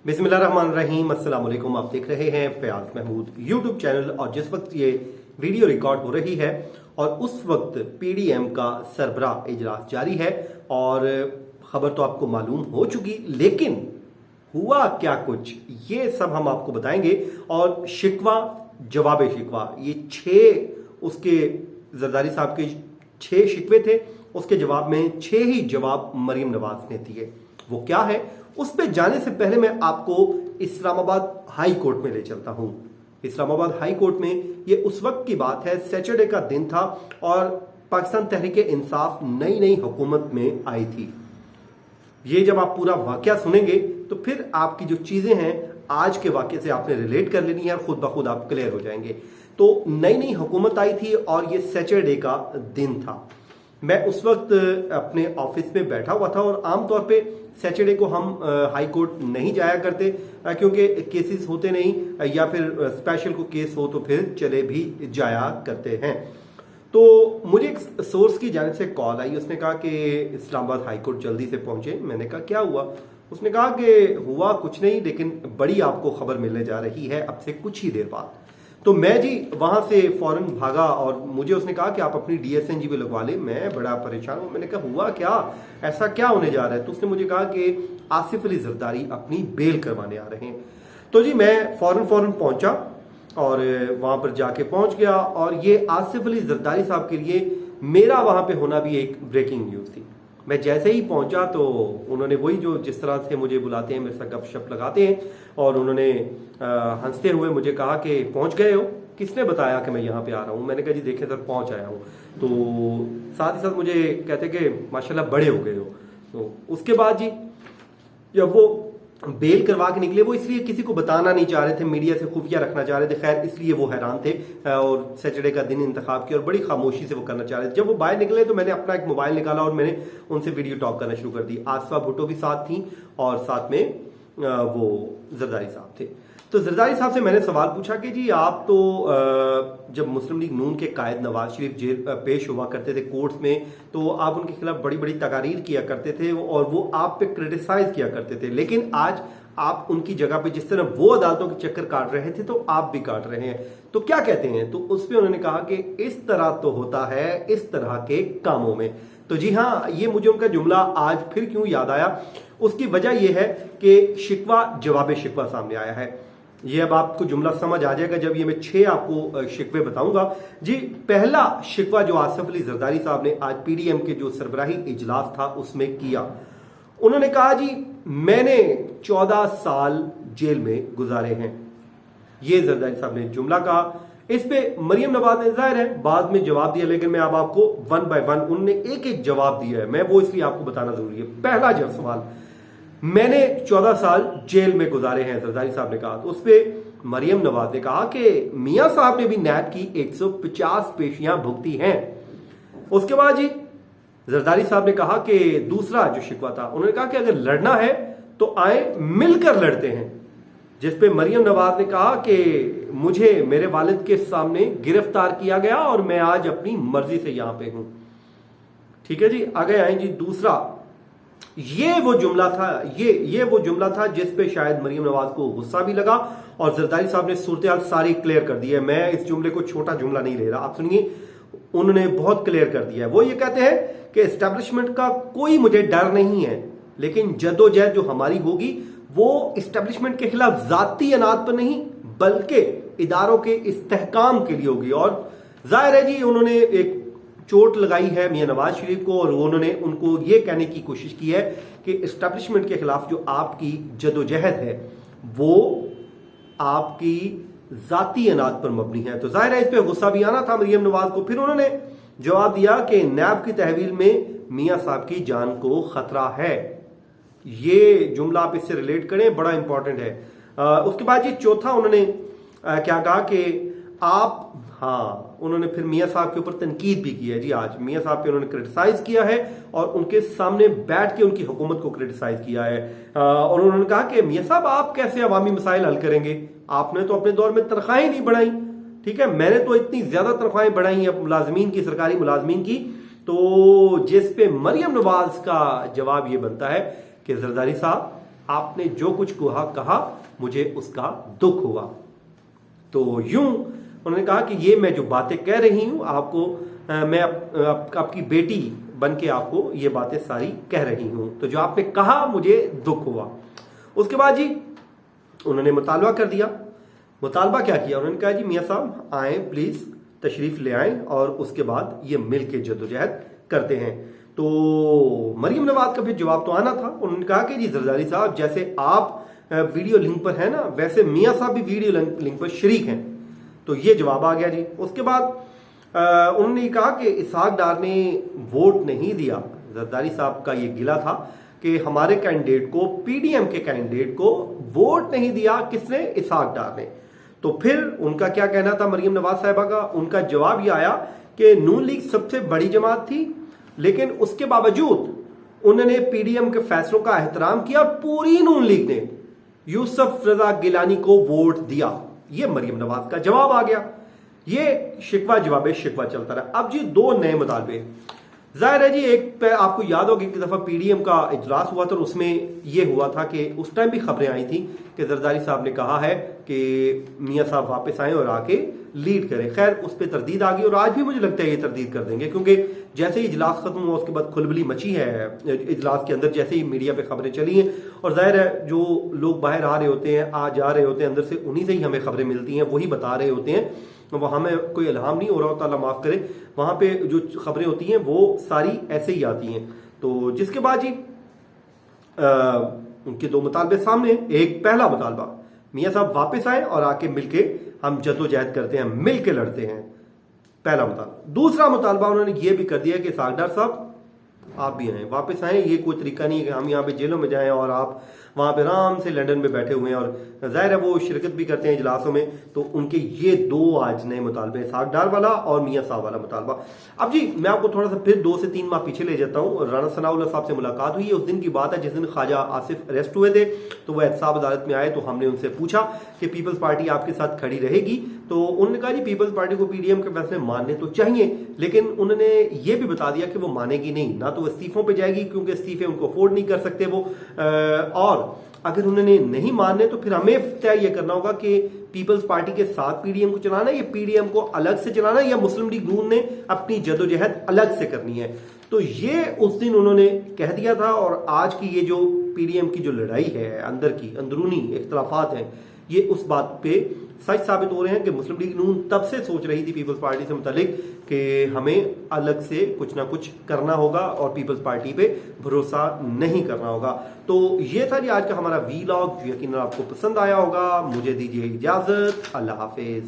बिस्मिल्लाहिर्रहमानिर्रहीम, अस्सलाम वालेकुम। आप देख रहे हैं फयाज महमूद यूट्यूब चैनल। और जिस वक्त ये वीडियो रिकॉर्ड हो रही है और उस वक्त पीडीएम का सरबराह इजलास जारी है और खबर तो आपको मालूम हो चुकी, लेकिन हुआ क्या कुछ ये सब हम आपको बताएंगे। और शिकवा जवाब शिकवा, ये 6 उसके जरदारी साहब के 6 शिकवे थे, उसके जवाब में 6 ही जवाब मरीम नवाज ने दिए। वो क्या है, उस पे जाने से पहले मैं आपको इस्लामाबाद हाई कोर्ट में ले चलता हूं। इस्लामाबाद हाई कोर्ट में ये उस वक्त की बात है, सैटरडे का दिन था और पाकिस्तान तहरीक इंसाफ नई नई हुकूमत में आई थी। ये जब आप पूरा वाकया सुनेंगे तो फिर आपकी जो चीजें हैं आज के वाकये से आपने रिलेट कर लेनी है और खुद ब खुद आप क्लियर हो जाएंगे। तो नई नई हुकूमत आई थी और ये सैटरडे का दिन था। मैं उस वक्त अपने ऑफिस में बैठा हुआ था और आमतौर पे सैटरडे को हम हाई कोर्ट नहीं जाया करते क्योंकि केसेस होते नहीं, या फिर स्पेशल को केस हो तो फिर चले भी जाया करते हैं। तो मुझे एक सोर्स की जानिब से कॉल आई, उसने कहा कि इस्लामाबाद हाई कोर्ट जल्दी से पहुंचे। मैंने कहा क्या हुआ? उसने कहा कि हुआ कुछ नहीं, लेकिन बड़ी आपको खबर मिलने जा रही है अब से कुछ ही देर बाद। तो मैं जी वहां से फौरन भागा और मुझे उसने कहा कि आप अपनी डीएसएनजी पे लगवा ले। मैं बड़ा परेशान हूं। मैंने कहा हुआ क्या, ऐसा क्या होने जा रहा है? तो उसने मुझे कहा कि आसिफ अली जरदारी अपनी बेल करवाने आ रहे हैं। तो जी मैं फौरन पहुंचा और वहां पर जाके पहुंच गया। और ये आसिफ अली जरदारी साहब के लिए मेरा वहां पे होना भी एक ब्रेकिंग न्यूज थी। मैं जैसे ही पहुंचा तो उन्होंने वही जो जिस तरह से मुझे बुलाते हैं, मेरे साथ गपशप लगाते हैं, और उन्होंने हंसते हुए मुझे कहा कि पहुंच गए हो? किसने बताया कि मैं यहाँ पे आ रहा हूँ? मैंने कहा जी देखें सर पहुंच आया हूँ। तो साथ ही साथ मुझे कहते कि माशाल्लाह बड़े हो गए हो। तो उसके बाद जी जब वो बेल करवा के निकले, वो इसलिए किसी को बताना नहीं चाह रहे थे, मीडिया से खुफिया रखना चाह रहे थे, खैर इसलिए वो हैरान थे और सैटरडे का दिन इंतखाब किया और बड़ी खामोशी से वो करना चाह रहे थे। जब वो बाहर निकले तो मैंने अपना एक मोबाइल निकाला और मैंने उनसे वीडियो टॉक करना शुरू कर दी। आसफा भुट्टो भी साथ थी और साथ में वो जरदारी साहब थे। तो जरदारी साहब से मैंने सवाल पूछा कि जी आप तो जब मुस्लिम लीग नून के कायद नवाज शरीफ जेल पेश हुआ करते थे कोर्ट्स में, तो आप उनके खिलाफ बड़ी बड़ी तकारीर किया करते थे और वो आप पे क्रिटिसाइज किया करते थे, लेकिन आज आप उनकी जगह पे जिस तरह वो अदालतों के चक्कर काट रहे थे तो आप भी काट रहे हैं, तो क्या कहते हैं? तो उस पर उन्होंने कहा कि इस तरह तो होता है इस तरह के कामों में। तो जी हाँ, ये मुझे उनका जुमला आज फिर क्यों याद आया, उसकी वजह यह है कि शिकवा जवाब शिकवा सामने आया है। ये अब आपको जुमला समझ आ जाएगा जब ये मैं 6 आपको शिकवे बताऊंगा। जी पहला शिकवा जो आसिफ अली जरदारी साहब ने आज पीडीएम के जो सरबराही इजलास था उसमें किया, उन्होंने कहा जी मैंने 14 साल जेल में गुजारे हैं। ये जरदारी साहब ने जुमला कहा। इस पे मरीम नवाज ने जाहिर है बाद में जवाब दिया, लेकिन मैं अब आपको 1 बाय 1 उन्होंने एक एक जवाब दिया है, मैं वो इसलिए आपको बताना जरूरी है। पहला जब सवाल, मैंने 14 साल जेल में गुजारे हैं, जरदारी साहब ने कहा। तो उस पर मरीम नवाज ने कहा कि मियां साहब ने भी नैब की 150 पेशियां भुगती हैं। उसके बाद जी जरदारी साहब ने कहा कि दूसरा जो शिकवा था, उन्होंने कहा कि अगर लड़ना है तो आए मिलकर लड़ते हैं। जिस पे मरीम नवाज ने कहा कि मुझे मेरे वालिद के सामने गिरफ्तार किया गया और मैं आज अपनी मर्जी से यहां पे हूं। ठीक है जी, आगे आए जी दूसरा। ये वो जुमला था, ये वो जुमला था जिस पे शायद मरीम नवाज को गुस्सा भी लगा और जरदारी साहब ने सूरत सारी क्लियर कर दी है। मैं इस जुमले को छोटा जुमला नहीं ले रहा, आप सुनिए, उन्होंने बहुत क्लियर कर दिया है। वो ये कहते हैं कि एस्टेब्लिशमेंट का कोई मुझे डर नहीं है, लेकिन जद्दोजहद जो हमारी होगी वो एस्टेब्लिशमेंट के खिलाफ जाती अनाद पर नहीं बल्कि इदारों के इस्तेहकाम के लिए होगी। और जाहिर है जी उन्होंने एक चोट लगाई है मियां नवाज शरीफ को और उन्होंने उनको ये कहने की कोशिश की है कि एस्टेब्लिशमेंट के खिलाफ जो आपकी जद्दोजहद है वो आपकी जाती अनाद पर मबनी है। तो जाहिर है इस पे गुस्सा भी आना था मरीम नवाज को। फिर उन्होंने जवाब दिया कि नैब की तहवील में मियां साहब की जान को खतरा है। ये जुमला आप इससे रिलेट करें, बड़ा इंपॉर्टेंट है। उसके बाद ये चौथा उन्होंने क्या कहा कि आप, हाँ, उन्होंने फिर मियां साहब के ऊपर तनकीद भी की है जी। आज मियां साहब पे उन्होंने क्रिटिसाइज किया है और उनके सामने बैठ के उनकी हुकूमत को क्रिटिसाइज किया है। और उन्होंने कहा कि मियां साहब आप कैसे अवामी मसाइल हल करेंगे, आपने तो अपने दौर में तनख्वाहें नहीं बढ़ाई। ठीक है, मैंने तो इतनी ज्यादा तनख्वाहें बढ़ाई हैं मुलाजमीन की, सरकारी मुलाजमीन की। तो जिस पे मरियम नवाज का जवाब ये बनता है कि जरदारी साहब आपने जो कुछ कहा मुझे उसका दुख हुआ। तो यूं उन्होंने कहा कि ये मैं जो बातें कह रही हूं आपको, मैं आपकी बेटी बन के आपको ये बातें सारी कह रही हूं, तो जो आपने कहा मुझे दुख हुआ। उसके बाद जी उन्होंने मुतालबा कर दिया। मुतालबा क्या किया, उन्होंने कहा जी मियाँ साहब आए, प्लीज तशरीफ ले आए और उसके बाद ये मिल के जद्दोजहद करते हैं। तो मरीम नवाज का फिर जवाब तो आना था। उन्होंने कहा कि जी जरदारी साहब, जैसे आप वीडियो लिंक पर है ना, वैसे मियाँ साहब भी वीडियो लिंक पर शरीक हैं। तो ये जवाब आ गया जी। उसके बाद उन्होंने कहा कि इसहाक डार ने वोट नहीं दिया। जरदारी साहब का ये गिला था कि हमारे कैंडिडेट को, पीडीएम के कैंडिडेट को वोट नहीं दिया, किसने, इसहाक डार ने। तो फिर उनका क्या कहना था मरीम नवाज साहिबा का, उनका जवाब ये आया कि नून लीग सबसे बड़ी जमात थी, लेकिन उसके बावजूद उन्होंने पीडीएम के फैसलों का एहतराम किया और पूरी नून लीग ने यूसुफ रजा गिलानी को वोट दिया। ये मरीम नवाज का जवाब आ गया। ये शिकवा जवाब शिकवा चलता रहा। अब जी दो नए मुतालबे, जाहिर है जी, एक आपको याद होगा कि दफा पीडीएम का इजलास हुआ था और उसमें यह हुआ था कि उस टाइम भी खबरें आई थी कि जरदारी साहब ने कहा है कि मियाँ साहब वापस आए और आके लीड करें। खैर उस पर तरदीद आ गई और आज भी मुझे लगता है ये तरदीद कर देंगे, क्योंकि जैसे ही इजलास खत्म हुआ उसके बाद खुलबली मची है इजलास के अंदर, जैसे ही मीडिया पे खबरें चली हैं। और जाहिर है जो लोग बाहर आ रहे होते हैं, आ जा रहे होते हैं, अंदर से उन्हीं से ही हमें खबरें मिलती हैं, वही बता रहे होते हैं। वहां में कोई इल्हाम नहीं हो रहा होता, अल्लाह माफ करे। वहां पे जो खबरें होती हैं वो सारी ऐसे ही आती हैं। तो जिसके बाद जी उनके दो मुतालबे सामने। एक पहला मुतालबा, मियाँ साहब वापस आए और आके मिलके हम जद्दोजहद करते हैं, मिलके लड़ते हैं, पहला मुतालबा। दूसरा मुतालबा उन्होंने ये भी कर दिया कि इसहाक डार साहब आप भी आए, वापस आए। ये कोई तरीका नहीं है कि हम यहाँ पे जेलों में जाएं और आप वहां पे आराम से लंदन में बैठे हुए हैं, और जाहिर है वो शिरकत भी करते हैं इजलासों में। तो उनके ये दो आज नए मुतालबे, इसहाक डार वाला और मियाँ साहब वाला मुतालबा। अब जी मैं आपको थोड़ा सा फिर 2 से 3 माह पीछे ले जाता हूँ। राना सनाउल्लाह साहब से मुलाकात हुई है, उस दिन की बात है जिस दिन ख्वाजा आसिफ अरेस्ट हुए थे। तो वो एहतसाब अदालत में आए, तो हमने उनसे पूछा कि पीपल्स पार्टी आपके साथ खड़ी रहेगी। तो उन्होंने कहा जी पीपल्स पार्टी को पीडीएम के फैसले मानने तो चाहिए, लेकिन उन्होंने ये भी बता दिया कि वो मानेगी नहीं, ना तो वो इस्तीफों पे जाएगी क्योंकि इस्तीफे उनको अफोर्ड नहीं कर सकते वो, और अगर उन्होंने नहीं मानने तो फिर हमें तय ये करना होगा कि पीपल्स पार्टी के साथ पीडीएम को चलाना है या पीडीएम को अलग से चलाना है, या मुस्लिम लीग नून ने अपनी जद्दोजहद अलग से करनी है। तो ये उस दिन उन्होंने कह दिया था। और आज की ये जो पीडीएम की जो लड़ाई है, अंदर की अंदरूनी इख्तलाफात हैं, ये उस बात पे सच साबित हो रहे हैं कि मुस्लिम लीग नून तब से सोच रही थी पीपल्स पार्टी से मुतालिक कि हमें अलग से कुछ ना कुछ करना होगा और पीपल्स पार्टी पे भरोसा नहीं करना होगा। तो ये था जी आज का हमारा वीलॉग, यकीनन आपको पसंद आया होगा। मुझे दीजिए इजाजत, अल्लाह हाफिज।